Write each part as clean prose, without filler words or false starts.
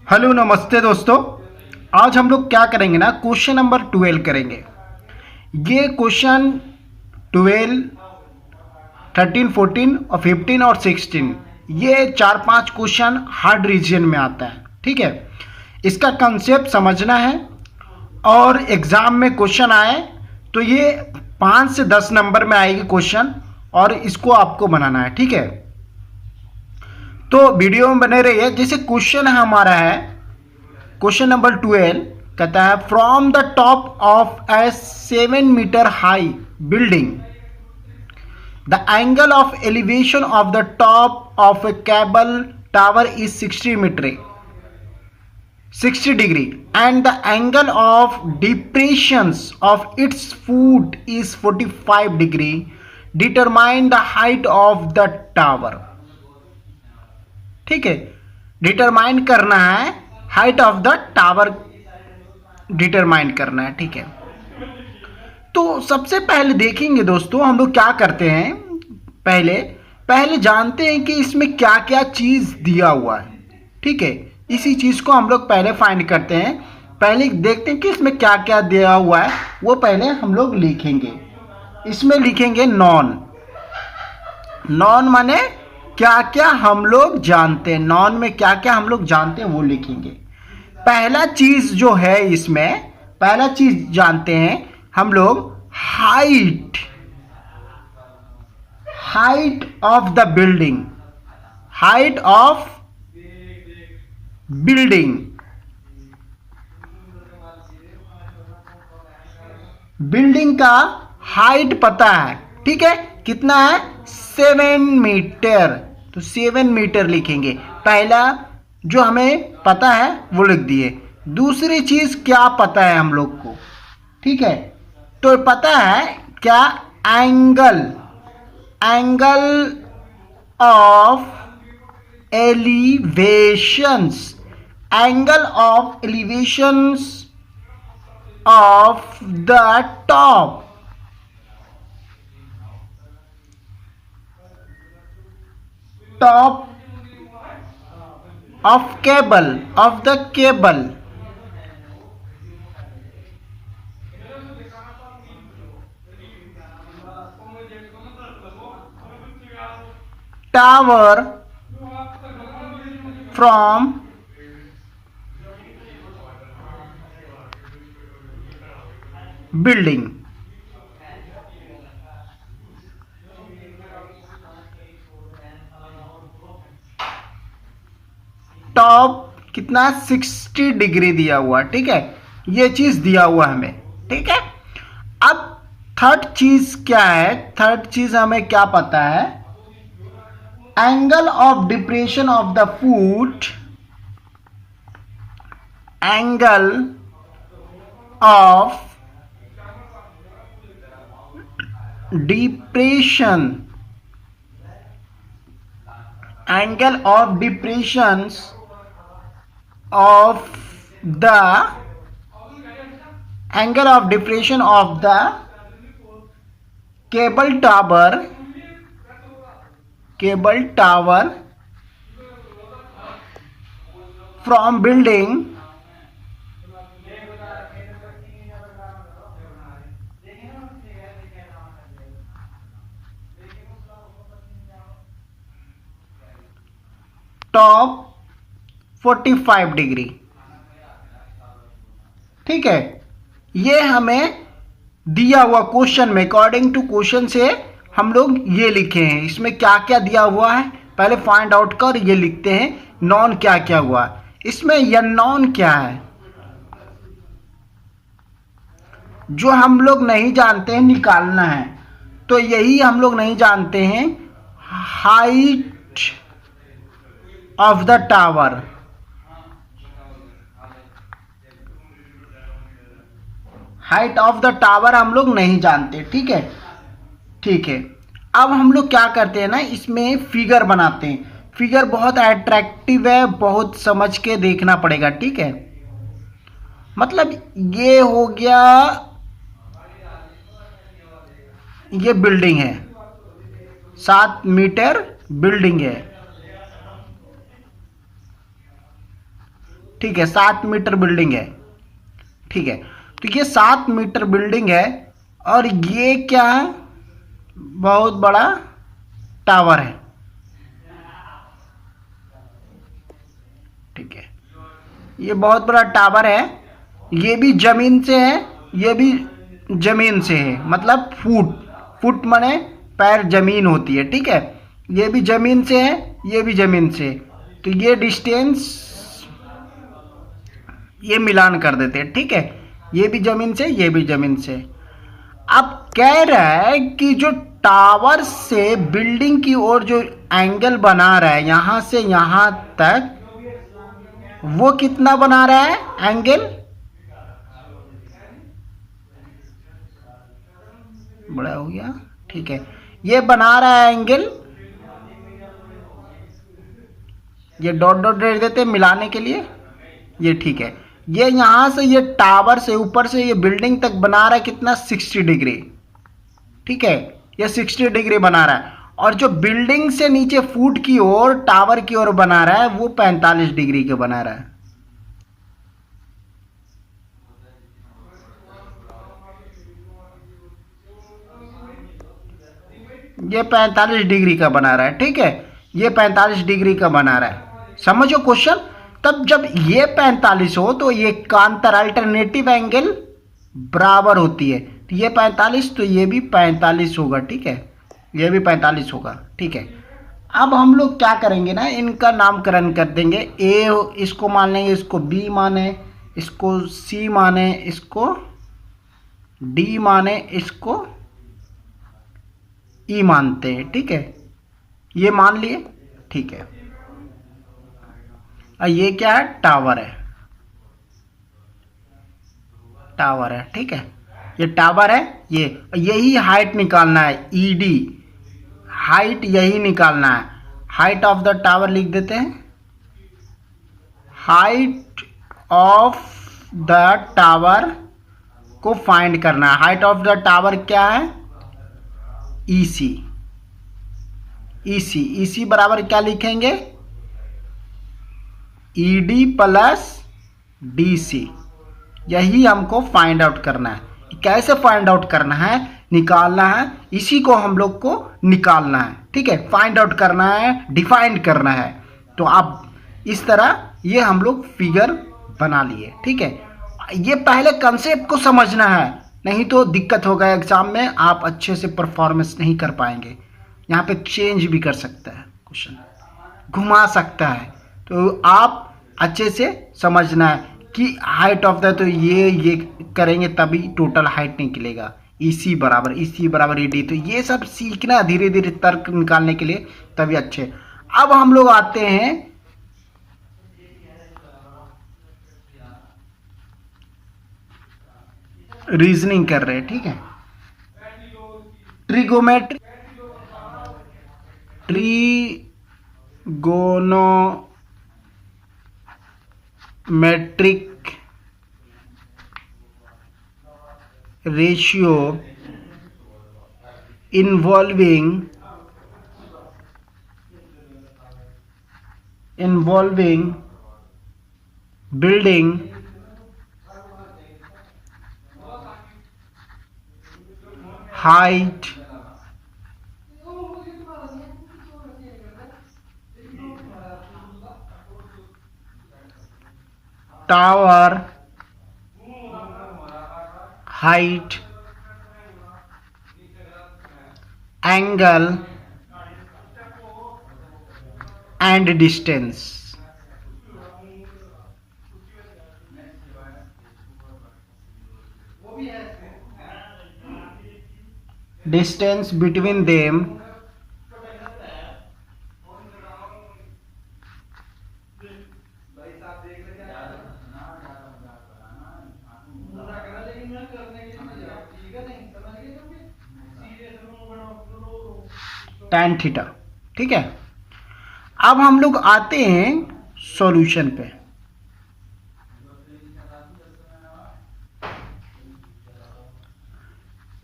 Hello नमस्ते दोस्तों। आज हम लोग क्या करेंगे ना, क्वेश्चन नंबर 12 करेंगे। ये क्वेश्चन 12, 13, 14 और 15 और 16 ये 4-5 क्वेश्चन हार्ड रीजन में आता है। ठीक है, इसका कंसेप्ट समझना है और एग्जाम में क्वेश्चन आए तो ये 5 से 10 नंबर में आएगी क्वेश्चन और इसको आपको बनाना है। ठीक है, तो वीडियो में बने रहिए। जैसे क्वेश्चन हमारा है क्वेश्चन नंबर 12, कहता है from the top of a 7 metre high building the angle of elevation of the top of a cable tower is 60 degree and the angle of depressions of its foot is 45 degree. Determine the height of the tower. ठीक है, determine करना है, height of the tower determine करना है। ठीक है, तो सबसे पहले देखेंगे दोस्तों हम लोग क्या करते हैं। पहले जानते हैं कि इसमें क्या क्या चीज दिया हुआ है। ठीक है, इसी चीज को हम लोग पहले फाइंड करते हैं। पहले देखते हैं कि इसमें क्या क्या दिया हुआ है, वो पहले हम लोग लिखेंगे। इसमें लिखेंगे नॉन माने क्या क्या हम लोग जानते हैं, नॉन में क्या क्या हम लोग जानते हैं वो लिखेंगे। पहला चीज जो है, इसमें पहला चीज जानते हैं हम लोग height of the building. Height of building, building का हाइट पता है। ठीक है, कितना है 7 मीटर, तो 7 मीटर लिखेंगे। पहला जो हमें पता है वो लिख दिए। दूसरी चीज क्या पता है हम लोग को, ठीक है, तो पता है क्या, angle of elevations, angle of elevations of the top of cable, of the cable tower from building। Top कितना 60 डिग्री दिया हुआ। ठीक है, ये चीज दिया हुआ हमें। ठीक है, अब थर्ड चीज क्या है, थर्ड चीज हमें क्या पता है, angle of depression of the foot, angle of depression, angle of depressions of the angle of depression of the cable tower from building top 45 degree. ठीक है, ये हमें दिया हुआ क्वेश्चन में, अकॉर्डिंग टू क्वेश्चन से हम लोग ये लिखे हैं। इसमें क्या क्या दिया हुआ है पहले फाइंड आउट कर, ये लिखते हैं नॉन क्या क्या हुआ। इसमें यह नॉन क्या है जो हम लोग नहीं जानते हैं, निकालना है। तो यही हम लोग नहीं जानते हैं, height of the tower, height of the tower हम लोग नहीं जानते। ठीक है, ठीक है, अब हम लोग क्या करते हैं ना, इसमें फिगर बनाते हैं। फिगर बहुत अट्रैक्टिव है, बहुत समझ के देखना पड़ेगा। ठीक है, मतलब ये हो गया, ये बिल्डिंग है, 7 मीटर बिल्डिंग है। ठीक है, 7 मीटर बिल्डिंग है, ठीक है। तो ये 7 मीटर बिल्डिंग है और ये क्या है, बहुत बड़ा टावर है, ठीक है। ये बहुत बड़ा टावर है, ये भी जमीन से है, ये भी जमीन से है, मतलब फुट माने पैर जमीन होती है, ठीक है। ये भी जमीन से है, ये भी जमीन से, तो ये डिस्टेंस ये मिलान कर देते हैं, ठीक है। ये भी जमीन से, ये भी जमीन से। अब कह रहा है कि जो टावर से बिल्डिंग की ओर जो एंगल बना रहा है यहां से यहां तक, वो कितना बना रहा है एंगल, बड़ा हो गया, ठीक है। ये बना रहा है एंगल, ये डॉट डॉट दे देते हैं मिलाने के लिए, ये ठीक है। ये यहां से ये टावर से ऊपर से ये बिल्डिंग तक बना रहा है कितना, 60 डिग्री, ठीक है। ये 60 डिग्री बना रहा है, और जो बिल्डिंग से नीचे फुट की ओर टावर की ओर बना रहा है वो 45 डिग्री के बना रहा है। ये 45 डिग्री का बना रहा है, ठीक है। ये 45 डिग्री का बना रहा है, समझो क्वेश्चन। तब जब ये 45 हो तो ये कांतर अल्टरनेटिव एंगल बराबर होती है, तो ये 45 तो ये भी 45 होगा, ठीक है। ये भी 45 होगा, ठीक है। अब हम लोग क्या करेंगे ना, इनका नामकरण कर देंगे। ए इसको मान लेंगे, इसको बी माने, इसको सी माने, इसको डी माने, इसको ई मानते हैं, ठीक है। ये मान लिए, ठीक है। और ये क्या है, टावर है, टावर है, ठीक है। ये टावर है, ये यही हाइट निकालना है, ईडी हाइट यही निकालना है। हाइट ऑफ द टावर लिख देते हैं, हाइट ऑफ द टावर को फाइंड करना है। हाइट ऑफ द टावर क्या है, ईसी। ईसी बराबर क्या लिखेंगे, ईडी प्लस डीसी। यही हमको फाइंड आउट करना है। कैसे फाइंड आउट करना है, निकालना है, इसी को हम लोग को निकालना है, ठीक है। फाइंड आउट करना है, डिफाइन करना है। तो आप इस तरह ये हम लोग फिगर बना लिए, ठीक है। ये पहले कंसेप्ट को समझना है, नहीं तो दिक्कत होगा एग्जाम में, आप अच्छे से परफॉर्मेंस नहीं कर पाएंगे। यहाँ पे चेंज भी कर सकता है क्वेश्चन, घुमा सकता है, तो आप अच्छे से समझना है कि हाइट ऑफ द, तो ये करेंगे तभी टोटल हाइट निकलेगा। ईसी बराबर ईडी, तो ये सब सीखना धीरे धीरे तर्क निकालने के लिए, तभी अच्छे। अब हम लोग आते हैं रीजनिंग कर रहे हैं, ठीक है। Trigonometric ratio involving building height tower height angle and distance. Distance between them tan theta, ठीक है। अब हम लोग आते हैं सॉल्यूशन पे।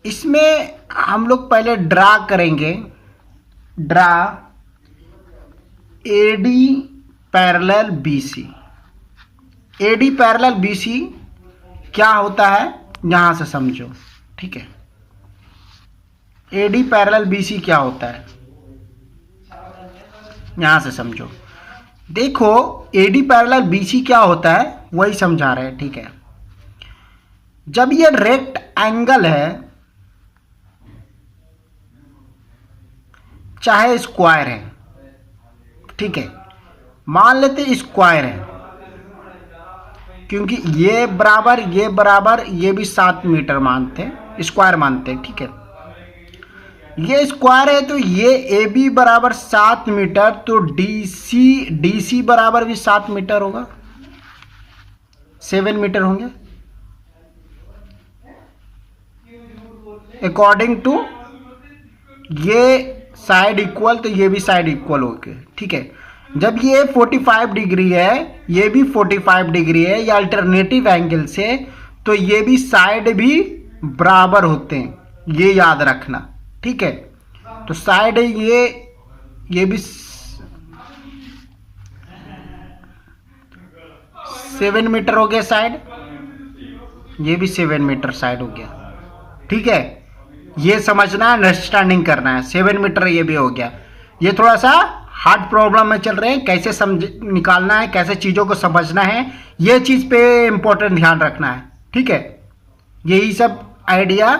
इसमें हम लोग पहले ड्रा करेंगे, draw AD parallel BC, A D parallel B C क्या होता है यहां से समझो, ठीक है। A D parallel B C क्या होता है यहां से समझो। देखो A D parallel B C क्या होता है वही समझा रहे हैं, ठीक है। जब ये रेक्ट एंगल है, चाहे स्क्वायर है, ठीक है, मान लेते स्क्वायर है, क्योंकि ये बराबर ये भी 7 मीटर मानते हैं, स्क्वायर मानते हैं, ठीक है। ये स्क्वायर है तो ये ए बी बराबर 7 मीटर, तो डी सी बराबर भी 7 मीटर होगा, 7 मीटर होंगे अकॉर्डिंग टू ये साइड इक्वल, तो ये भी साइड इक्वल हो गए, ठीक है। जब ये 45 डिग्री है, ये भी 45 डिग्री है, ये अल्टरनेटिव एंगल से, तो ये भी साइड भी बराबर होते हैं, ये याद रखना, ठीक है। तो साइड ये भी 7 मीटर हो गया साइड, ये भी 7 मीटर साइड हो गया, ठीक है। ये समझना है, अंडरस्टैंडिंग करना है, 7 मीटर ये भी हो गया। ये थोड़ा सा हार्ड प्रॉब्लम में चल रहे हैं, कैसे समझ निकालना है, कैसे चीज़ों को समझना है, ये चीज़ पे इंपॉर्टेंट ध्यान रखना है, ठीक है। यही सब आइडिया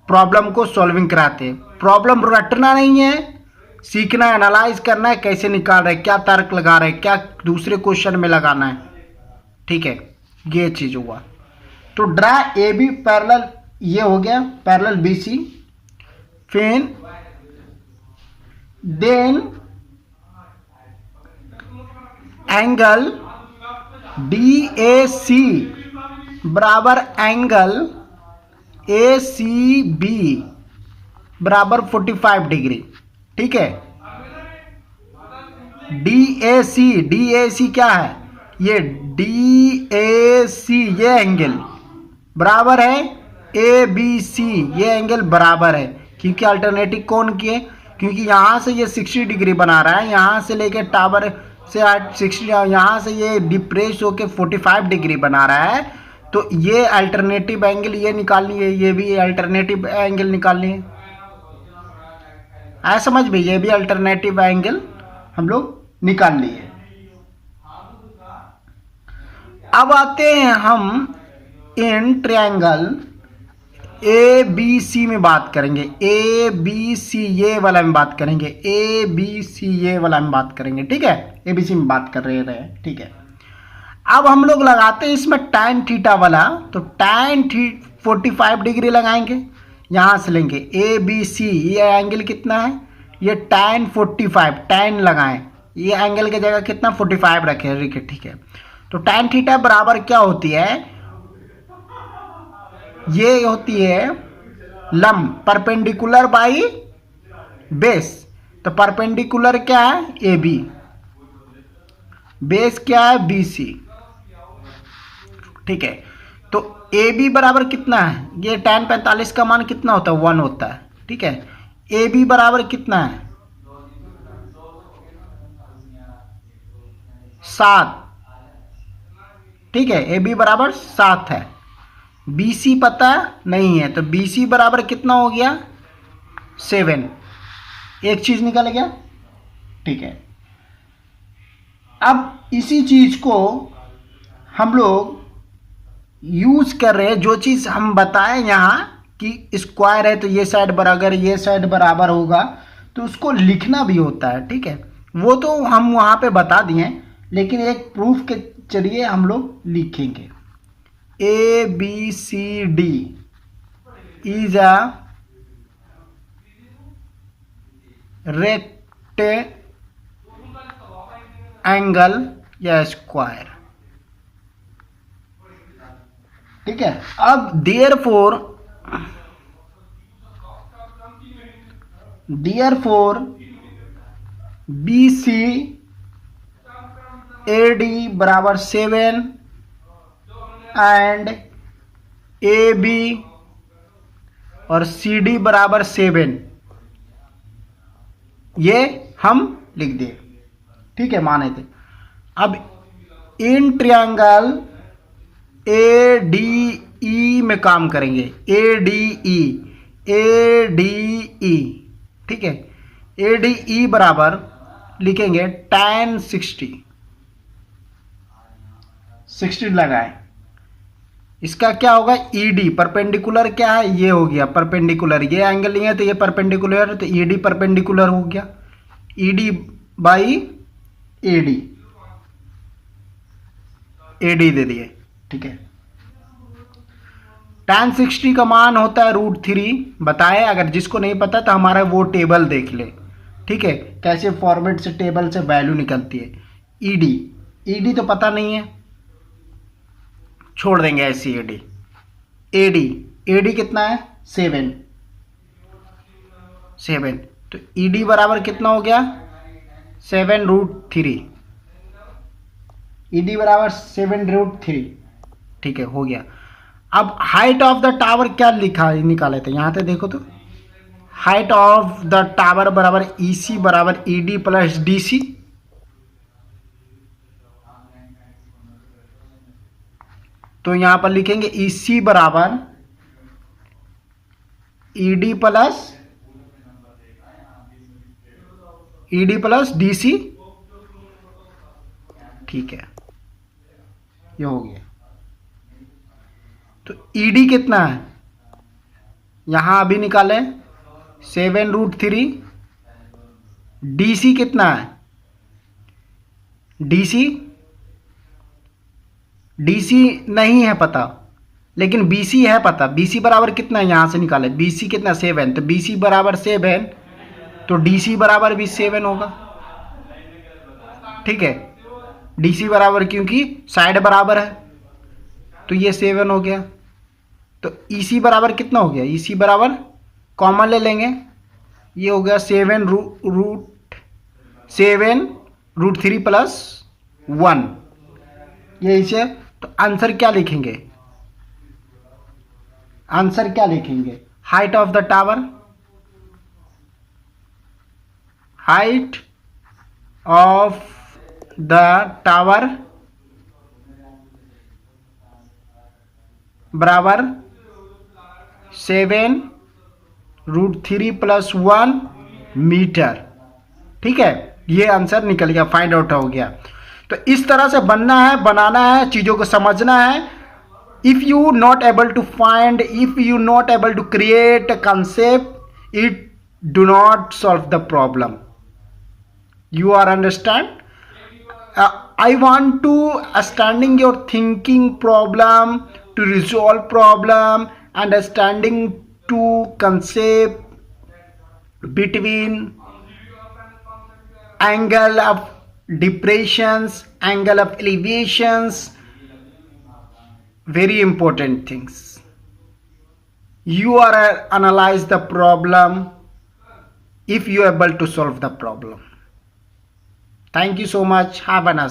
प्रॉब्लम को सॉल्विंग कराते हैं। प्रॉब्लम रटना नहीं है, सीखना है, एनालाइज करना है, कैसे निकाल रहे हैं, क्या तर्क लगा रहे हैं, क्या दूसरे क्वेश्चन में लगाना है, ठीक है। ये चीज़ हुआ। तो ड्रा ए बी पैरेलल, ये हो गया पैरेलल बी सी, फिर देन एंगल डी ए सी बराबर एंगल ए सी बी बराबर 45 डिग्री, ठीक है। डी ए सी क्या है, ये डी ए सी ये एंगल बराबर है ए बी सी, ये एंगल बराबर है, क्योंकि अल्टरनेटिव कौन की है, क्योंकि यहां से ये 60 डिग्री बना रहा है, यहां से लेके टावर से 60, यहां से ये डिप्रेस होके 45 डिग्री बना रहा है, तो ये अल्टरनेटिव एंगल ये निकालनी है, ये भी अल्टरनेटिव एंगल निकालनी है, ऐसा समझ में, ये भी अल्टरनेटिव एंगल हम लोग निकाल लिए। अब आते हैं हम इन ट्रायंगल ए बी सी में बात करेंगे, ए बी सी ये वाला में बात करेंगे, ए बी सी ये वाला में बात करेंगे, ठीक है। ए बी सी में बात कर रहे हैं, ठीक है। अब हम लोग लगाते हैं इसमें tan थीटा वाला, तो tan 45 डिग्री लगाएंगे, यहां से लेंगे ए बी सी, ये एंगल कितना है, ये tan 45, tan लगाएं, ये एंगल की जगह कितना 45 रखे, ठीक है। तो tan थीटा बराबर क्या होती है, ये होती है लंब, परपेंडिकुलर बाई बेस, तो परपेंडिकुलर क्या है ए बी, बेस क्या है बी सी, ठीक है। तो ए बी बराबर कितना है, ये tan 45 का मान कितना होता है 1 होता है, ठीक है। ए बी बराबर कितना है 7, ठीक है, ए बी बराबर 7 है। बी सी पता नहीं है, तो बी सी बराबर कितना हो गया 7, एक चीज निकल गया, ठीक है। अब इसी चीज को हम लोग यूज कर रहे हैं, जो चीज हम बताएं यहां कि स्क्वायर है तो ये साइड बराबर, ये साइड बराबर होगा, तो उसको लिखना भी होता है, ठीक है। वो तो हम वहां पे बता दिए, लेकिन एक प्रूफ के जरिए हम लोग लिखेंगे। A B C D is a rectangle या स्क्वायर, ठीक है। अब therefore B C A D बराबर 7 एंड ए बी और सी डी बराबर 7, ये हम लिख दिए, ठीक है, माने थे। अब in triangle A D E में काम करेंगे, ए डी ई, ठीक है। ए डी ई बराबर लिखेंगे tan 60 लगाए, इसका क्या होगा ईडी, परपेंडिकुलर क्या है ये हो गया परपेंडिकुलर, ये एंगल नहीं है तो ये परपेंडिकुलर है, तो ईडी परपेंडिकुलर हो गया, ईडी बाई एडी, एडी दे दिए, ठीक है। tan 60 का मान होता है √3 बताए, अगर जिसको नहीं पता तो हमारा वो टेबल देख ले, ठीक है, कैसे फॉर्मेट से टेबल से वैल्यू निकलती है। ईडी, ईडी तो पता नहीं है, छोड़ देंगे ऐसी एडी। एडी, एडी कितना है 7, तो ईडी बराबर कितना हो गया 7√3, ईडी बराबर 7√3, ठीक है, हो गया। अब हाइट ऑफ द टावर क्या लिखा निकाले थे, यहां पे देखो तो, हाइट ऑफ द टावर बराबर ईसी बराबर ईडी प्लस डीसी, तो यहां पर लिखेंगे ईसी बराबर ईडी प्लस डीसी, ठीक है, ये हो गया। तो ईडी कितना है यहां अभी निकाले 7√3, डीसी कितना है, डीसी नहीं है पता, लेकिन बीसी है पता, बीसी बराबर कितना है यहां से निकाले, बीसी कितना 7, तो बीसी बराबर 7, तो डीसी बराबर भी 7 होगा, ठीक है, डीसी बराबर क्योंकि साइड बराबर है, तो ये 7 हो गया। तो ईसी बराबर कितना हो गया, ईसी बराबर कॉमन ले लेंगे, ये हो गया 7√3 प्लस 1, ये इसे, तो आंसर क्या लिखेंगे, height of the tower, height of the tower बराबर 7√3 प्लस 1 मीटर, ठीक है, ये आंसर निकल गया, फाइंड आउट हो गया। तो इस तरह से बनाना है, चीजों को समझना है। If you not able to find, if you not able to create a concept, it do not solve the problem. You are understand? I want to understanding your thinking problem, to resolve problem, understanding to concept between angle of depressions, angle of elevations, very important things. You are analyze the problem if you are able to solve the problem. Thank you so much. Have a nice